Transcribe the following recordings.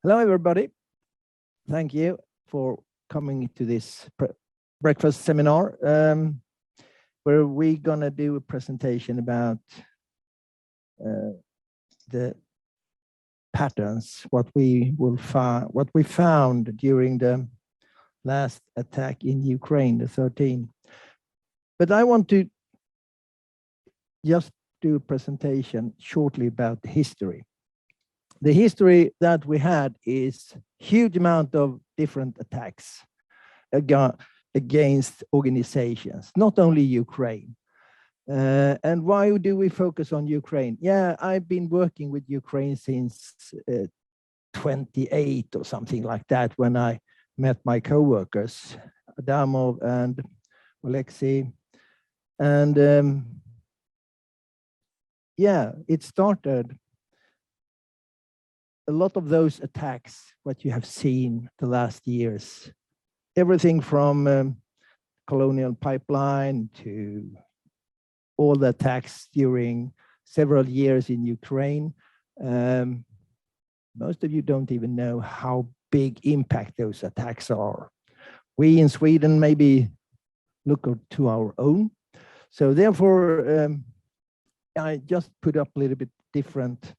Hello, everybody. Thank you for coming to this breakfast seminar, where we're going to do a presentation about the patterns, what we found during the last attack in Ukraine, the 13th. But I want to just do a presentation shortly about the history. The history that we had is huge amount of different attacks against organizations, not only Ukraine. And why do we focus on Ukraine? Yeah, I've been working with Ukraine since 28 or something like that, when I met my co-workers, Adamov and Oleksii. And yeah, it started. A lot of those attacks, what you have seen the last years, everything from colonial pipeline to all the attacks during several years in Ukraine. Most of you don't even know how big impact those attacks are. We in Sweden maybe look to our own. So therefore, I just put up a little bit different,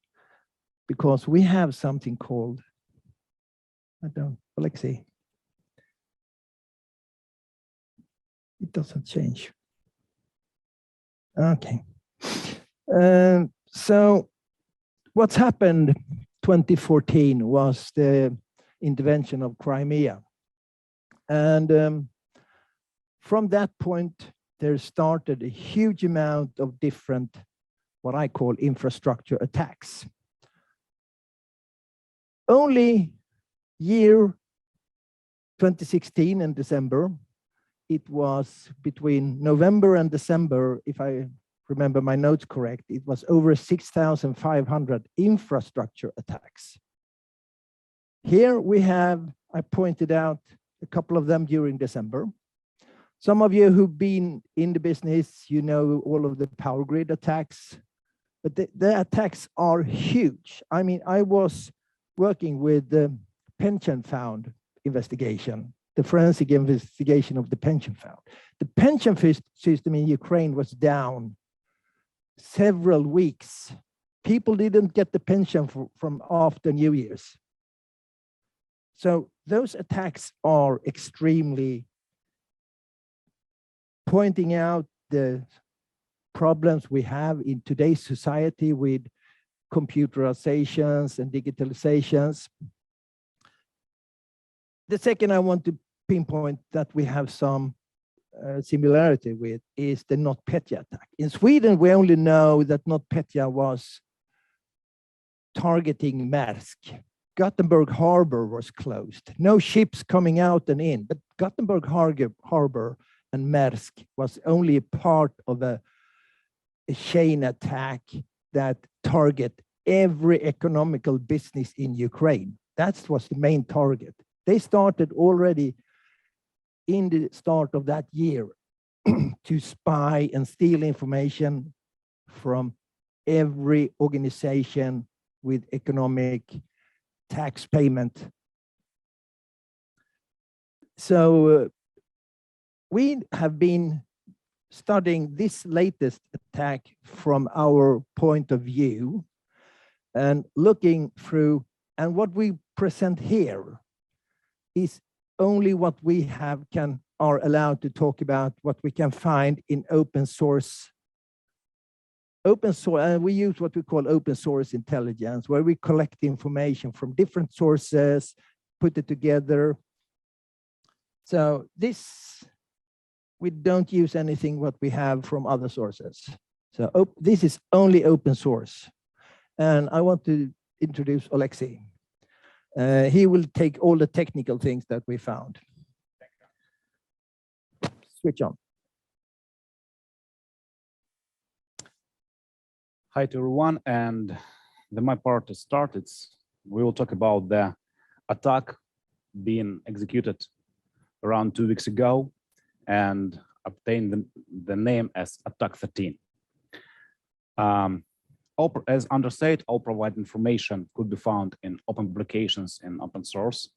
because we have something called, Oleksii. It doesn't change. Okay. So what's happened 2014 was the intervention of Crimea. And from that point, there started a huge amount of different, what I call infrastructure attacks. Only year 2016 in December, it was between November and December, if I remember my notes correct, it was over 6,500 infrastructure attacks. Here we have, I pointed out a couple of them during December. Some of you who've been in the business, you know all of the power grid attacks, but the attacks are huge. I mean, I was working with the pension fund investigation, the forensic investigation of the pension fund. The pension system in Ukraine was down several weeks. People didn't get the pension from after New Year's. So those attacks are extremely pointing out the problems we have in today's society with computerizations and digitalizations. The second I want to pinpoint that we have some similarity with is the NotPetya attack. In Sweden, we only know that NotPetya was targeting Maersk. Gothenburg Harbor was closed. No ships coming out and in, but Gothenburg Harbor and Maersk was only a part of a chain attack that target every economical business in Ukraine. That was the main target. They started already in the start of that year to spy and steal information from every organization with economic tax payment. So we have been studying this latest attack from our point of view and looking through, and what we present here is only what we have are allowed to talk about, what we can find in open source. And we use what we call open source intelligence, where we collect information from different sources, put it together. So this, we don't use anything what we have from other sources. So this is only open source. And I want to introduce Oleksii. He will take all the technical things that we found. Switch on. Hi to everyone, and my part to start. We will talk about the attack being executed around 2 weeks ago and obtained the name as Attack 13. as understated, all provided information could be found in open publications in open source,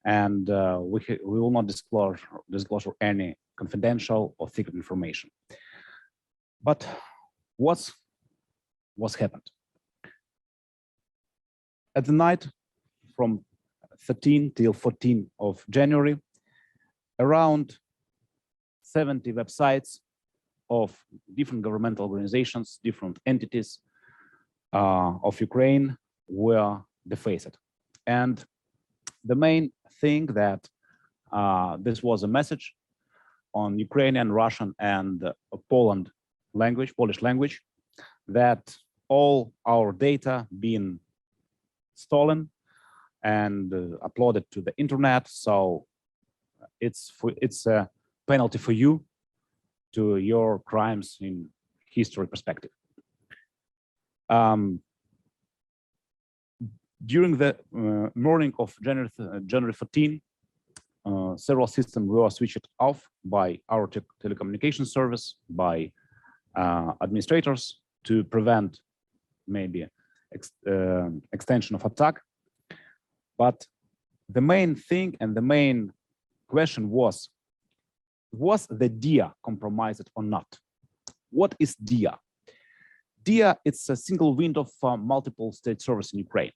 and we will not disclose any confidential or secret information. But what's happened? At the night from 13 till 14 of January, around 70 websites of different governmental organizations, different entities of Ukraine were defaced. And the main thing that this was a message on Ukrainian, Russian, and Polish language, that all our data being stolen and uploaded to the internet. So it's a penalty for you to your crimes in history perspective. During the morning of January 14, several systems were switched off by our telecommunication service, by administrators, to prevent maybe extension of attack. But the main thing and the main question was the DIA compromised or not? What is DIA? DIA, it's a single window for multiple state service in Ukraine.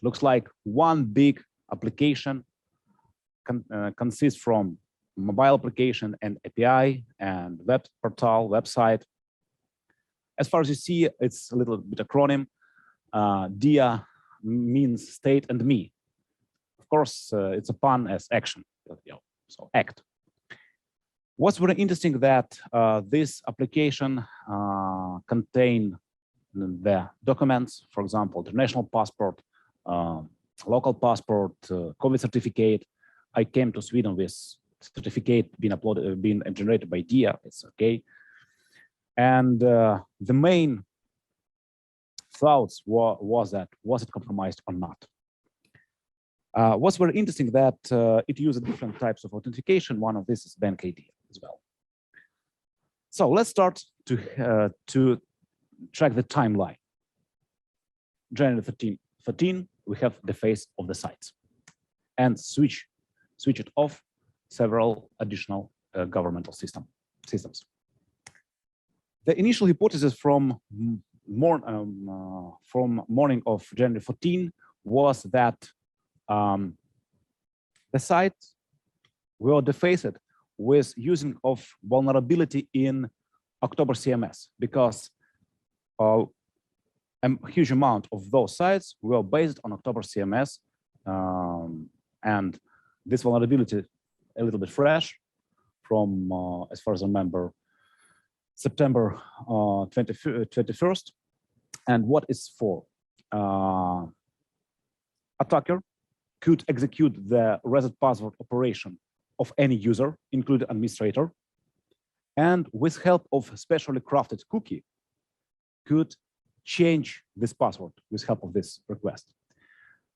Looks like one big application consists from mobile application and API and web portal, website. As far as you see, it's a little bit acronym. DIA means state and me. Of course, it's a pun as action, so act. What's very interesting that this application contain the documents, for example, the national passport, local passport, COVID certificate. I came to Sweden with certificate being generated by DIA. It's okay. And the main thoughts was it compromised or not? What's very interesting that it uses different types of authentication. One of this is bank ID as well. So let's start to track the timeline. January 13, we have the face of the sites, and switch it off several additional governmental systems. The initial hypothesis from morning of January 14 was that the sites were defaced with using of vulnerability in October CMS, because a huge amount of those sites were based on October CMS, and this vulnerability a little bit fresh from, as far as I remember, September 21st. And what is for? Attacker could execute the reset password operation of any user, including administrator, and with help of specially crafted cookie, could change this password with help of this request.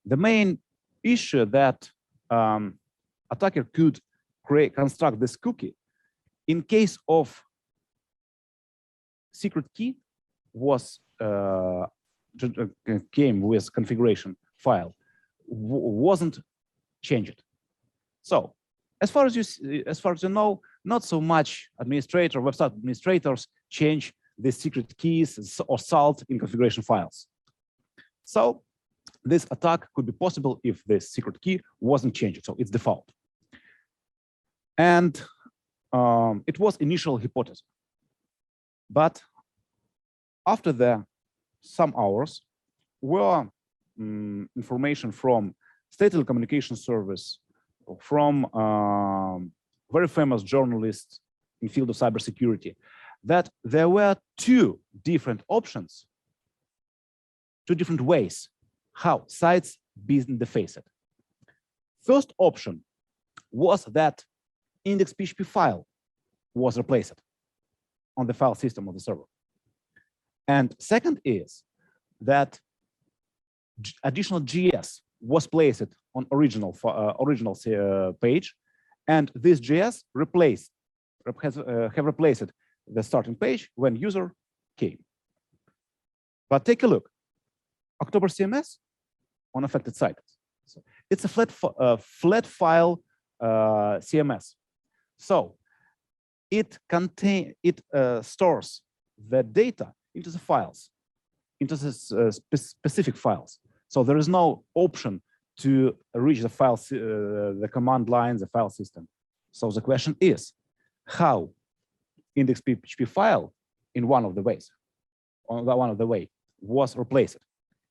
The main issue that attacker could construct this cookie in case of secret key was came with configuration file, wasn't changed. So as far as you know, not so much website administrators change the secret keys or salt in configuration files. So this attack could be possible if the secret key wasn't changed, so it's default. And it was initial hypothesis. But after some hours, were information from State Telecommunication Service, from very famous journalists in field of cybersecurity, that there were two different options, two different ways how sites being defaced. First option was that index.php file was replaced on the file system of the server. And second is that additional JS was placed on original page, and this JS have replaced the starting page when user came. But take a look. October CMS on affected sites. So it's a flat file CMS. So it stores the data into the files, into the specific files. So there is no option to reach the file, the command line, the file system. So the question is, how index.php file in one of the ways, was replaced?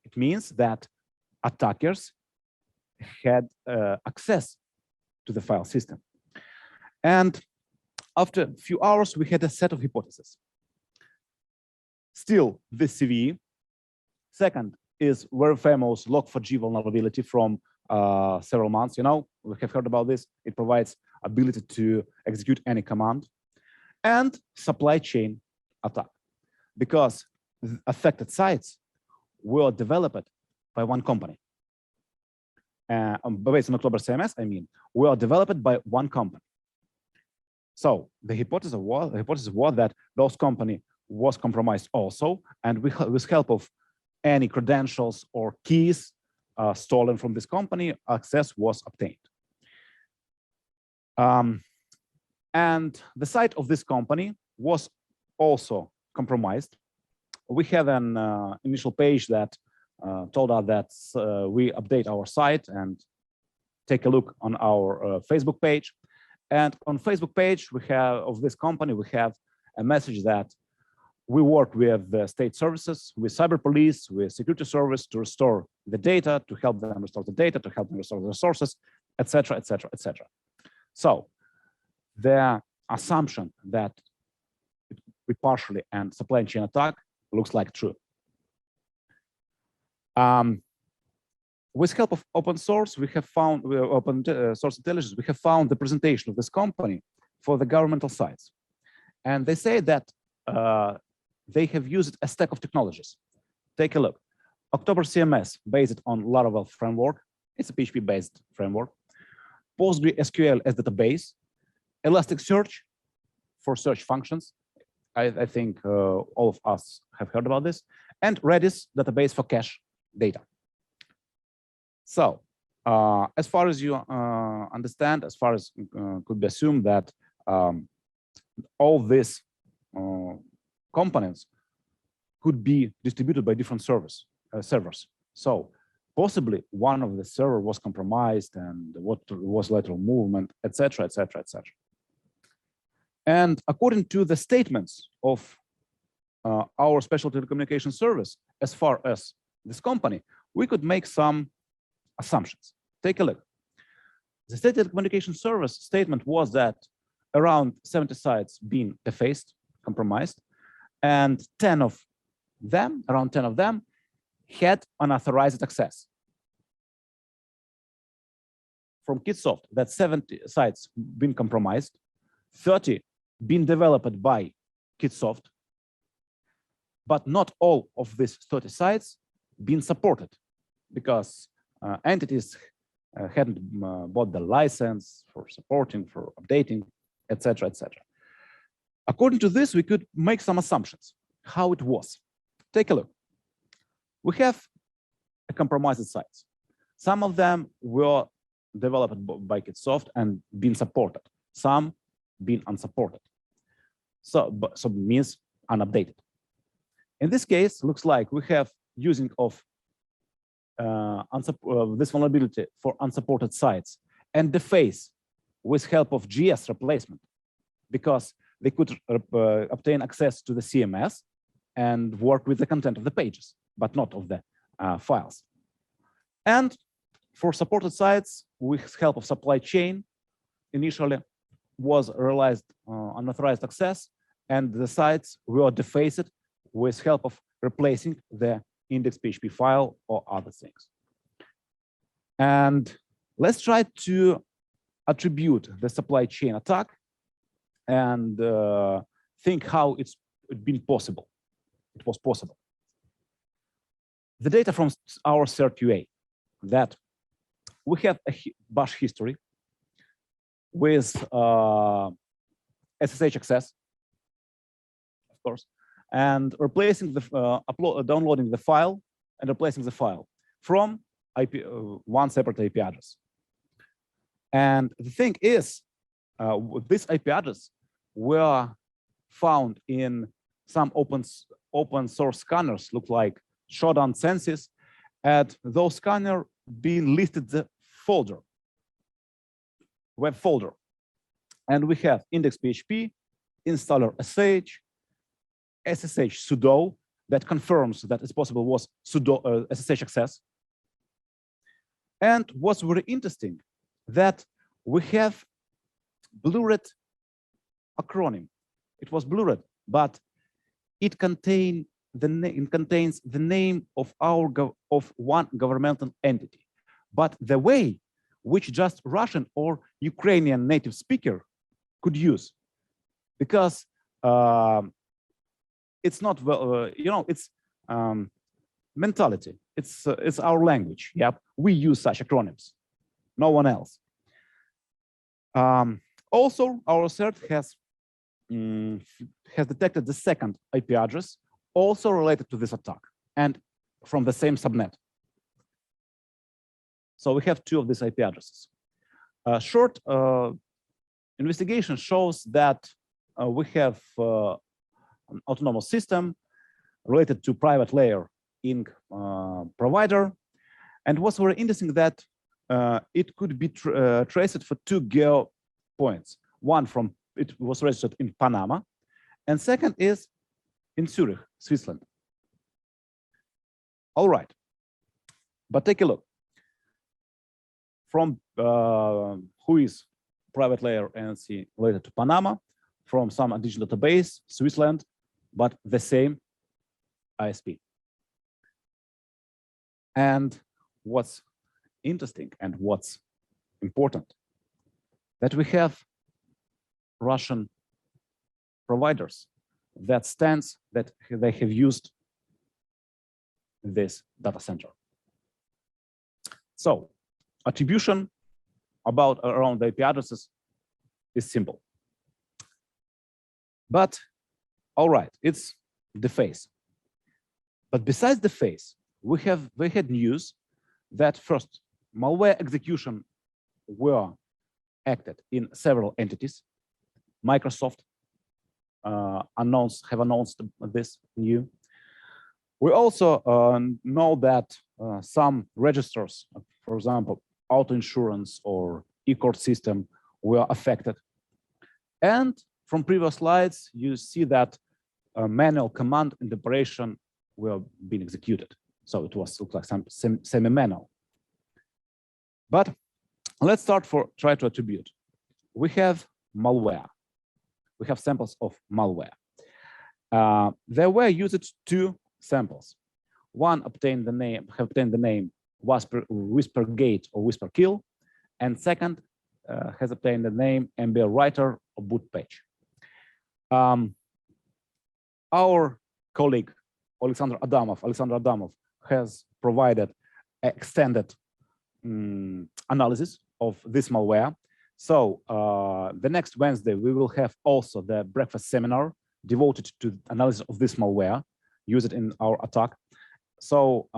It means that attackers had access to the file system. And after a few hours, we had a set of hypotheses. Still, this CVE. Second is very famous log4j vulnerability from several months. You know, we have heard about this. It provides ability to execute any command. And supply chain attack, because affected sites were developed by one company. Based on October CMS, I mean, were developed by one company. So the hypothesis was that those company was compromised also, and with help of any credentials or keys stolen from this company, access was obtained. And the site of this company was also compromised. We have an initial page that told us that we update our site and take a look on our Facebook page. And on Facebook page of this company, we have a message that we work with the state services, with cyber police, with security service to restore the data, to help them restore the data, to help them restore the resources, etc., etc., etc. So the assumption that we partially and supply chain attack looks like true. With help of open source, we have found open source intelligence. We have found the presentation of this company for the governmental sites, and they say that they have used a stack of technologies. Take a look. October CMS based on Laravel framework. It's a PHP-based framework. PostgreSQL as database. Elasticsearch for search functions. I think all of us have heard about this. And Redis database for cache data. So as far as you understand, as far as could be assumed that all these components could be distributed by different servers. So possibly one of the server was compromised and what was lateral movement, etc., etc., etc. And according to the statements of our special telecommunication service, as far as this company, we could make some assumptions. Take a look. The state telecommunication service statement was that around 70 sites being defaced, compromised, and around 10 of them had unauthorized access. From Kidsoft, that 70 sites been compromised, 30 been developed by Kidsoft, but not all of these 30 sites been supported because entities hadn't bought the license for supporting, for updating, etc., etc. According to this, we could make some assumptions how it was. Take a look. We have compromised sites. Some of them were developed by Kidsoft and been supported. Some been unsupported. So means unupdated. In this case, looks like we have using of this vulnerability for unsupported sites and deface with help of GS replacement, because they could obtain access to the CMS and work with the content of the pages, but not of the files. And for supported sites, with help of supply chain, initially was realized unauthorized access, and the sites were defaced with help of replacing the index.php file or other things. And let's try to attribute the supply chain attack and think how it's been possible. It was possible. The data from our CertUA that we have a bash history with SSH access, of course, and replacing the downloading the file and replacing the file from one separate IP address. And the thing is, this IP address were found in some open source scanners, look like Shodan Census, and those scanners being listed the folder, web folder. And we have index.php, installer SSH, SSH sudo that confirms that it's possible was sudo SSH access. And what's very interesting, that we have blurred acronym. It was blurred, but it contains the name of one governmental entity. But the way which just Russian or Ukrainian native speaker could use, because it's not it's mentality. It's our language. Yep, we use such acronyms. No one else. Also, our research has detected the second IP address also related to this attack and from the same subnet. So we have two of these IP addresses. Short investigation shows that we have an autonomous system related to private layer in provider. And what's very interesting that it could be traced for two geo points. One from, it was registered in Panama, and second is in Zurich, Switzerland. All right, but take a look. From who is private layer NC related to Panama, from some additional database, Switzerland, but the same ISP. And what's interesting and what's important, that we have Russian providers that stands that they have used this data center. So attribution around the IP addresses is simple. But all right, it's the face. But besides the face, we had news that first malware execution were acted in several entities. Microsoft have announced this new. We also know that some registers, for example, auto insurance or e-court system, were affected. And from previous slides, you see that manual command and operation were being executed. So it was looked like some semi-manual. But let's try to attribute. We have malware. We have samples of malware. There were used two samples. One have obtained the name Whispergate or Whisperkill, and second has obtained the name MBR writer or boot page. Our colleague Alexander Adamov has provided extended analysis of this malware. So the next Wednesday, we will have also the breakfast seminar devoted to analysis of this malware, used in our attack. So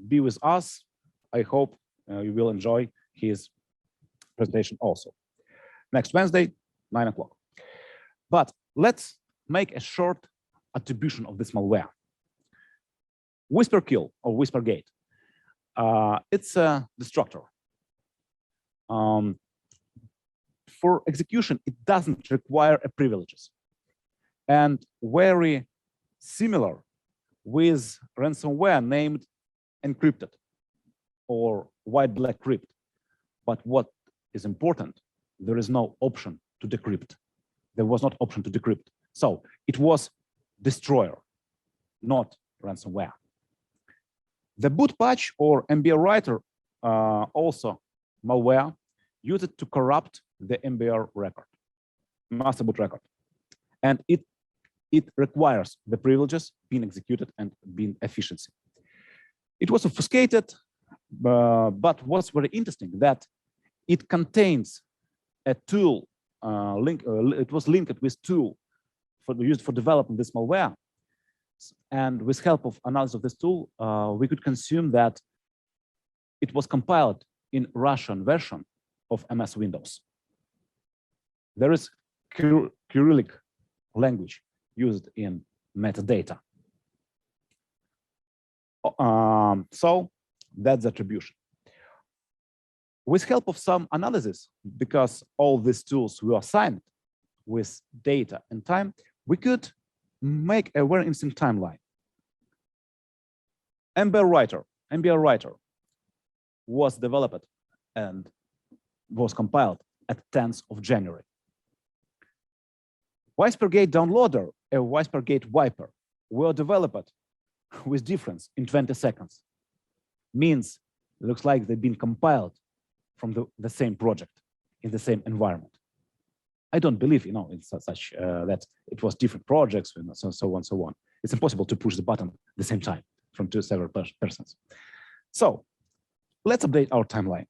be with us. I hope you will enjoy his presentation also. Next Wednesday, 9 o'clock. But let's make a short attribution of this malware. Whisperkill or Whispergate. It's a destructor. For execution, it doesn't require privileges. And very similar with ransomware named encrypted or white black crypt. But what is important, there is no option to decrypt. There was not option to decrypt. So it was destroyer, not ransomware. The boot patch or MBR writer, also malware, used to corrupt the MBR record, master boot record. And it requires the privileges being executed and being efficiency. It was obfuscated, but what's very interesting that it contains a tool it was linked with tool used for developing this malware And with help of analysis of this tool, we could consume that it was compiled in Russian version of MS Windows. There is Cyrillic language used in metadata. So that's attribution. With help of some analysis, because all these tools were assigned with data and time, we could make a very interesting timeline. MBR Writer was developed and was compiled at 10th of January. WisePerGate Downloader and WisePerGate Wiper were developed with difference in 20 seconds. Means it looks like they've been compiled from the same project in the same environment. I don't believe, in such that it was different projects and so on. It's impossible to push the button at the same time from two several persons. So let's update our timeline.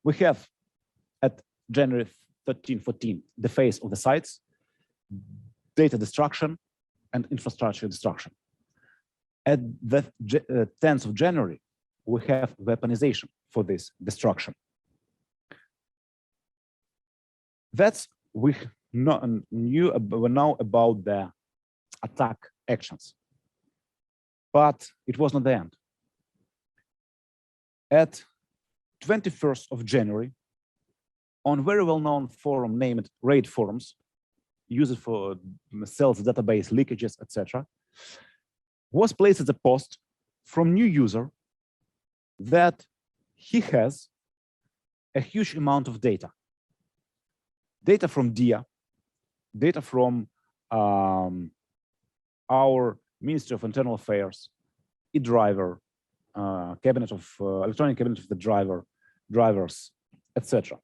We have at January 13, 14, the phase of the sites, data destruction, and infrastructure destruction. At the 10th of January, we have weaponization for this destruction. That's we knew now about the attack actions, but it was not the end. At 21st of January, on very well-known forum named RAID forums, used for sales database leakages, etc., was placed as a post from new user that he has a huge amount of data. Data from DIA, data from our Ministry of Internal Affairs, eDriver, cabinet of electronic cabinet of the drivers, etc.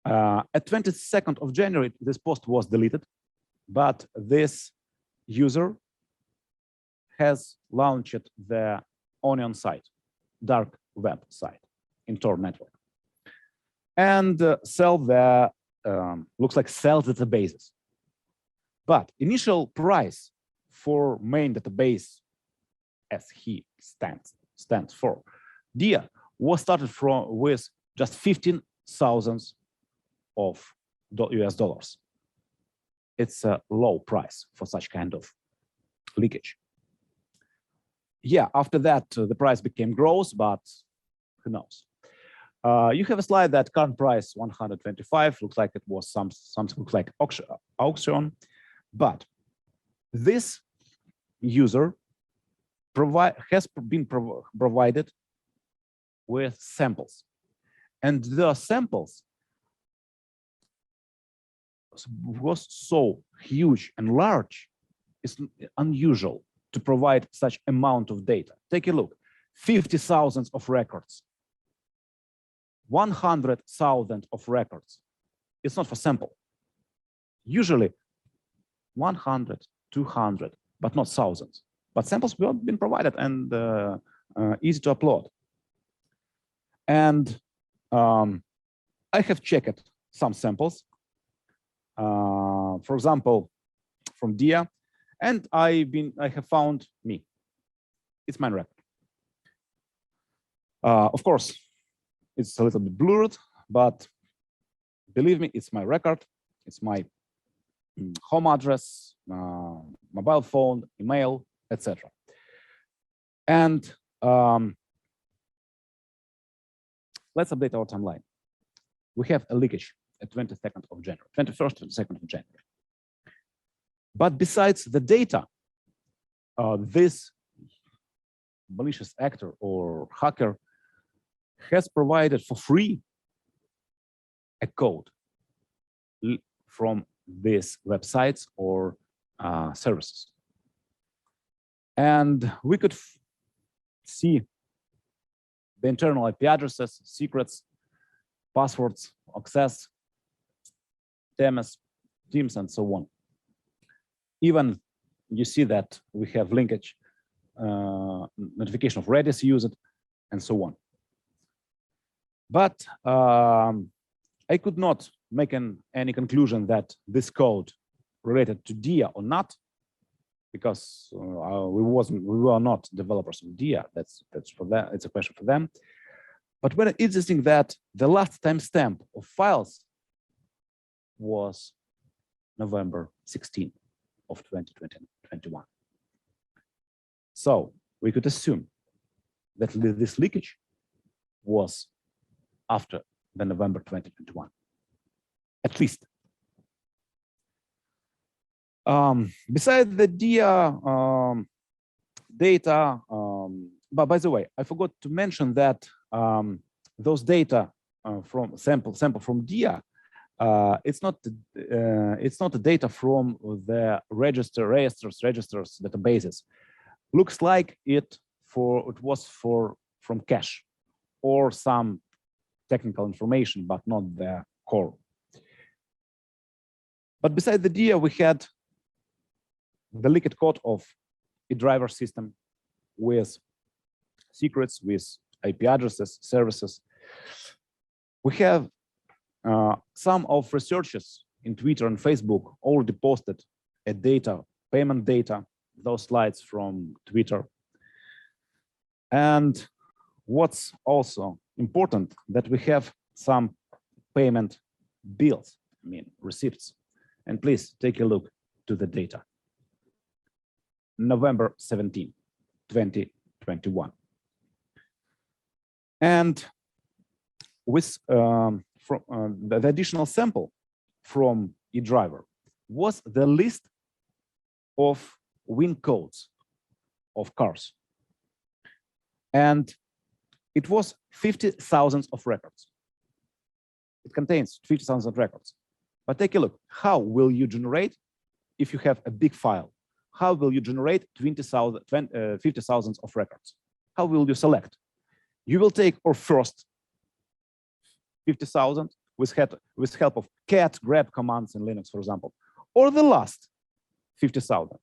At 22nd of January, this post was deleted, but this user has launched the Onion site, dark web site in Tor network, and sell the looks like sell databases. But initial price for main database, as he stands for, DIA, was started with just 15,000 of US dollars. It's a low price for such kind of leakage. Yeah, after that, the price became gross, but who knows? You have a slide that current price 125, looks like it was something looks like auction, but this user has been provided with samples, and the samples was so huge and large, it's unusual to provide such amount of data. Take a look, 50,000 of records, 100,000 of records. It's not for sample. Usually 100, 200, but not thousands. But samples have been provided and easy to upload. And I have checked some samples, for example, from DIA, and I have found me. It's my record. Of course, it's a little bit blurred, but believe me, it's my record. It's my home address, mobile phone, email, etc. And let's update our timeline. We have a leakage at 22nd of January, 21st, 22nd of January. But besides the data, this malicious actor or hacker has provided for free a code from these websites or services. And we could see the internal IP addresses, secrets, passwords, access, teams, and so on. Even you see that we have linkage, notification of Redis used, and so on. But I could not make any conclusion that this code related to DIA or not, because we were not developers of DIA. That's for them. It's a question for them. But when it's interesting that the last timestamp of files was November 16th of 2021. So we could assume that this leakage was after the November 2021, at least. Besides the DIA data, but by the way, I forgot to mention that those data from sample from DIA, it's not the data from the registers databases. Looks like it was from cache or some technical information, but not the core. But besides the DIA, we had the leaked code of a driver system with secrets, with IP addresses, services. We have some of researchers in Twitter and Facebook already posted a data, payment data, those slides from Twitter. And what's also important that we have some payment bills, I mean receipts. And please take a look to the data. November 17, 2021. And with the additional sample from eDriver was the list of WIN codes of cars. And it was 50,000 of records. It contains 50,000 records. But take a look, how will you generate, if you have a big file, how will you generate 50,000 of records? How will you select? You will take our first 50,000 with help of cat grep commands in Linux, for example, or the last 50,000.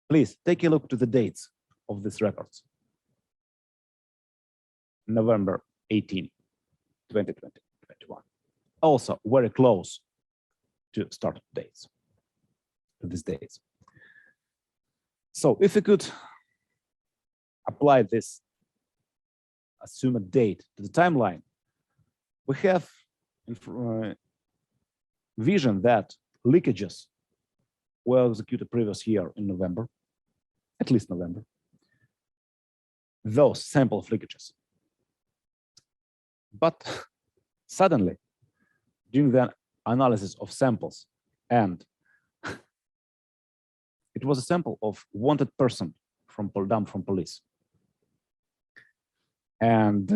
Please take a look to the dates of these records. November 18, 2021. Also very close to start dates, to these dates. So if we could apply this assumed date to the timeline, we have vision that leakages were executed previous year in November, at least November. Those sample of leakages. But suddenly, during the analysis of samples, and it was a sample of wanted person from police. And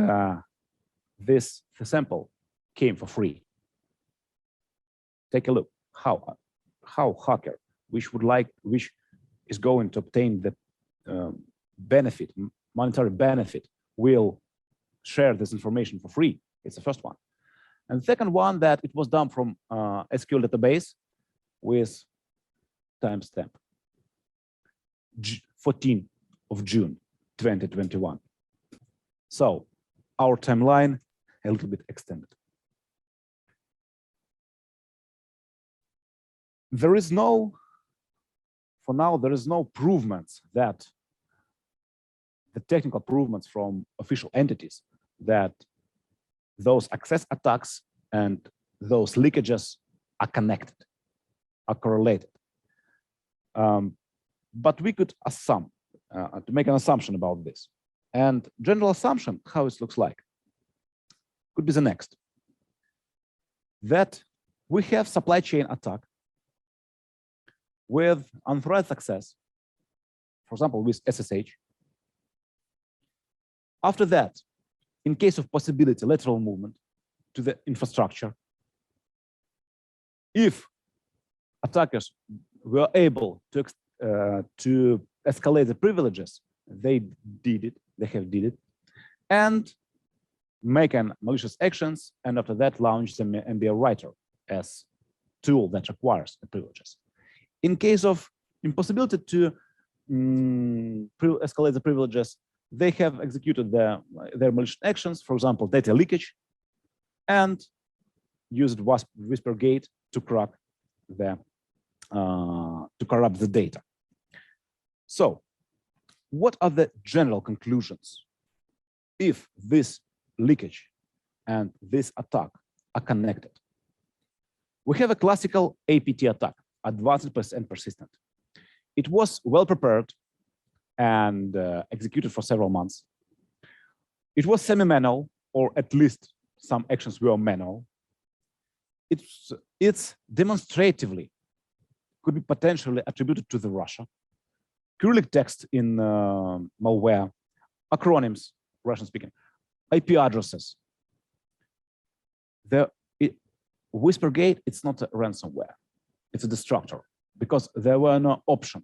this sample came for free. Take a look how hacker, which is going to obtain the benefit, monetary benefit, will share this information for free. It's the first one. And the second one, that it was done from SQL database with timestamp 14th of June 2021. So our timeline a little bit extended. There is no, for now, there is no provements that the technical provements from official entities that those access attacks and those leakages are connected, are correlated. But we could assume, to make an assumption about this. And general assumption, how it looks like, could be the next. That we have supply chain attack with unauthorized access, for example, with SSH. After that, in case of possibility, lateral movement to the infrastructure, if attackers were able to escalate the privileges, they did it, and make an malicious actions, and after that launch the MBR writer as tool that requires the privileges. In case of impossibility to escalate the privileges, they have executed their malicious actions, for example, data leakage, and used Whispergate to crack the data. So, what are the general conclusions if this leakage and this attack are connected? We have a classical APT attack, advanced and persistent. It was well prepared and executed for several months. It was semi-manual, or at least some actions were manual. It's demonstratively could be potentially attributed to the Russia. Cyrillic text in malware, acronyms, Russian speaking, IP addresses. Whispergate, it's not a ransomware, it's a destructor, because there were no option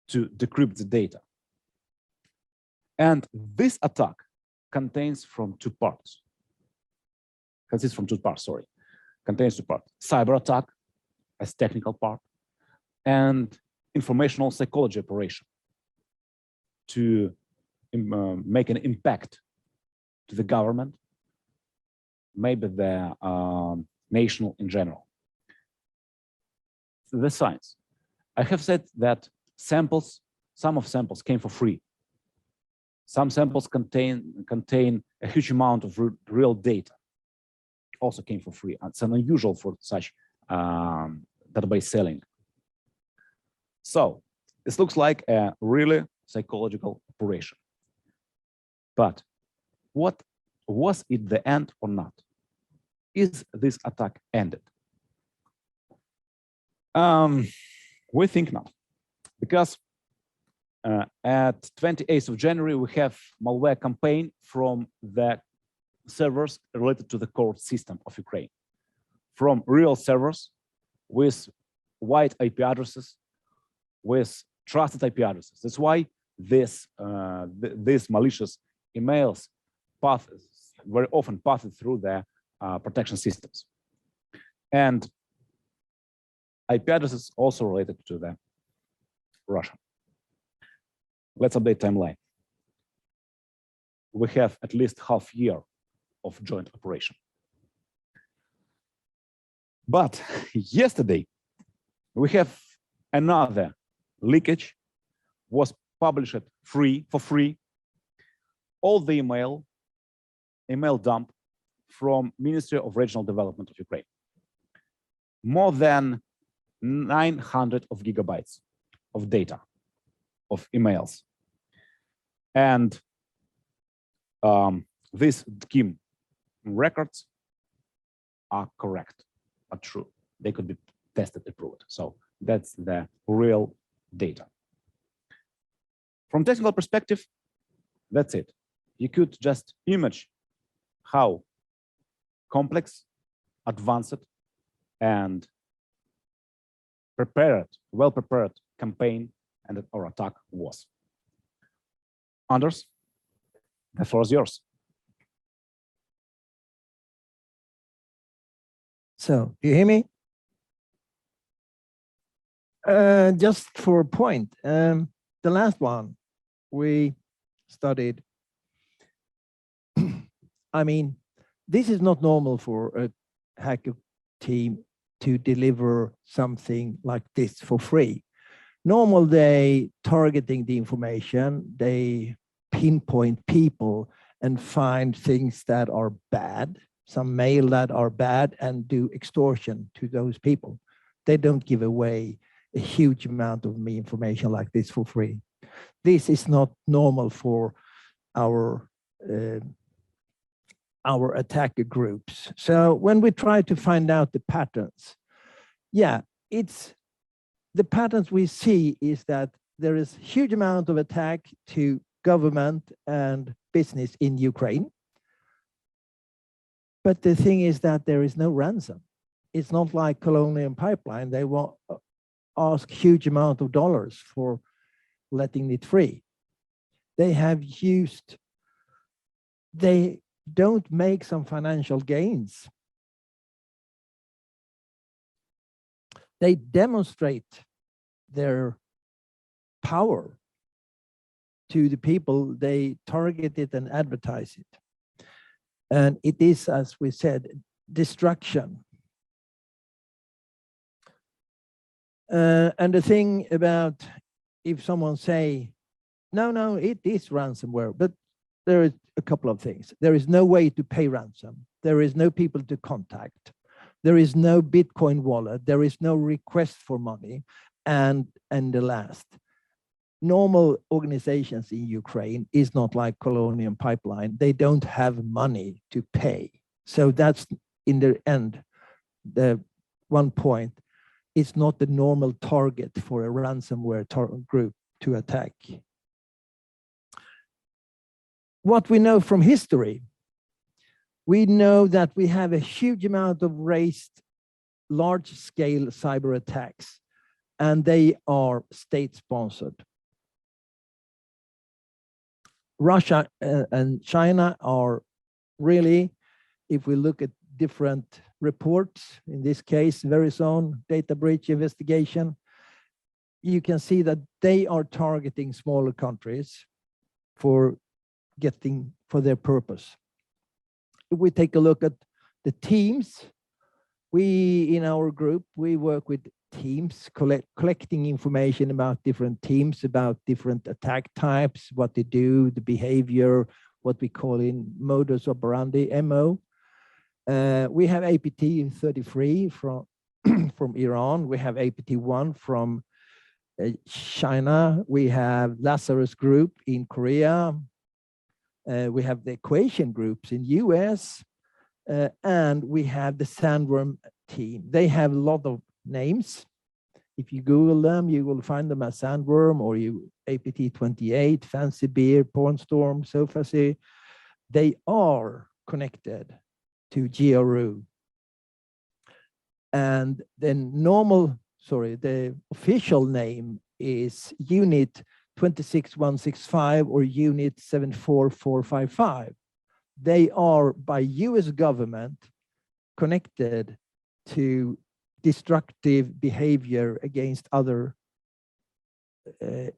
to decrypt the data. And this attack contains two parts. Contains two parts. Cyber attack as technical part, and informational psychology operation to make an impact to the government, maybe the nation in general. The science. I have said that some samples came for free. Some samples contain a huge amount of real data, also came for free. It's unusual for such database selling. So this looks like a really psychological operation. But what was it the end or not? Is this attack ended? We think not, because at 28th of January, we have malware campaign from the servers related to the core system of Ukraine, from real servers with wide IP addresses, with trusted IP addresses. That's why these malicious emails very often pass through their protection systems. And IP addresses also related to the Russia. Let's update timeline. We have at least half year of joint operation. But yesterday, we have another leakage, was published for free. All the email dump from Ministry of Regional Development of Ukraine. More than 900 of gigabytes of data, of emails. And these scheme records are correct, are true. They could be tested and proved. So that's the real data. From technical perspective, that's it. You could just image how complex, advanced, and well-prepared campaign or attack was. Anders, the floor is yours. So, do you hear me? Just for a point, the last one we studied, I mean, this is not normal for a hacker team to deliver something like this for free. Normal, they targeting the information, they pinpoint people and find things that are bad, some mail that are bad, and do extortion to those people. They don't give away a huge amount of information like this for free. This is not normal for our attacker groups. So when we try to find out the patterns, yeah, the patterns we see is that there is a huge amount of attack to government and business in Ukraine. But the thing is that there is no ransom. It's not like Colonial Pipeline. They will ask huge amount of dollars for letting it free. They don't make some financial gains. They demonstrate their power to the people they target it and advertise it. And it is, as we said, destruction. And the thing about if someone say, no, it is ransomware, but there is a couple of things. There is no way to pay ransom. There is no people to contact. There is no Bitcoin wallet. There is no request for money. And the last, normal organizations in Ukraine is not like Colonial Pipeline. They don't have money to pay. So that's in the end, the one point. It's not the normal target for a ransomware group to attack. What we know from history, we know that we have a huge amount of raised large-scale cyber attacks, and they are state-sponsored. Russia and China are really, if we look at different reports, in this case, Verizon data breach investigation, you can see that they are targeting smaller countries for their purpose. If we take a look at the teams, we in our group, we work with teams, collecting information about different teams, about different attack types, what they do, the behavior, what we call in modus operandi, MO. We have APT33 from from Iran. We have APT1 from China. We have Lazarus Group in Korea. We have the Equation groups in US, and we have the Sandworm team. They have a lot of names. If you Google them, you will find them as Sandworm or APT28, Fancy Beer, Pornstorm, Sofacy. They are connected to GRU. And then the official name is Unit 26165 or Unit 74455. They are by US government connected to destructive behavior against other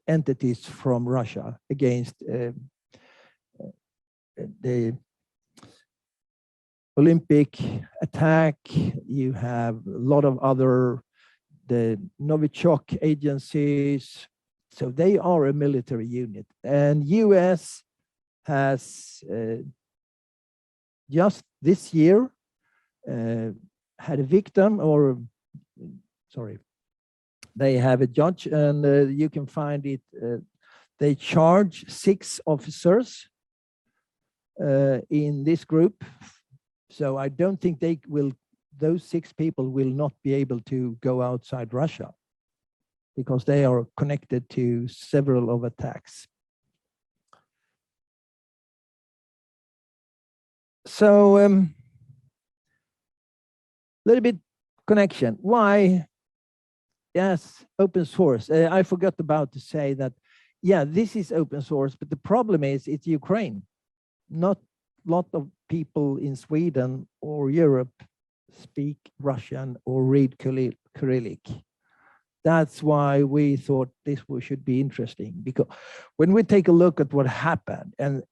entities from Russia, against the Olympic attack. You have a lot of other, the Novichok agencies. So they are a military unit, and US has just this year had a victim, or sorry, they have a judge, and you can find it. They charge 6 officers in this group. So I don't think those 6 people will not be able to go outside Russia, because they are connected to several of attacks. So little bit connection. Why? Yes, open source. I forgot about to say that, yeah, this is open source, but the problem is it's Ukraine. Not a lot of people in Sweden or Europe speak Russian or read Cyrillic. That's why we thought this should be interesting, because when we take a look at what happened, and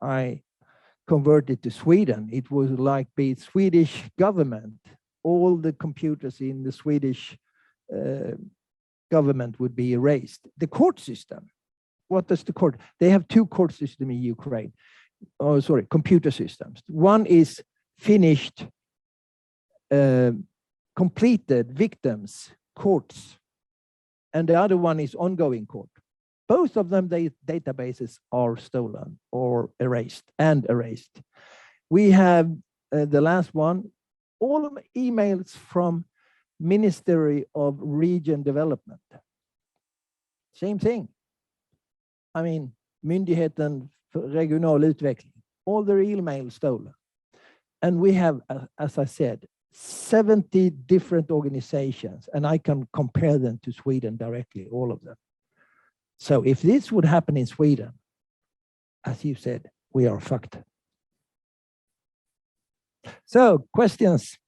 I converted to Sweden, it was like the Swedish government, all the computers in the Swedish government would be erased. The court system, what does the court? They have 2 court systems in Ukraine. Oh, sorry, computer systems. One is finished, completed victims courts, and the other one is ongoing court. Both of them, databases are stolen or erased. We have the last one, all emails from Ministry of Region Development. Same thing. I mean, Myndigheten för regional utveckling, all their emails stolen. And we have, as I said, 70 different organizations, and I can compare them to Sweden directly, all of them. So if this would happen in Sweden, as you said, we are fucked. So questions?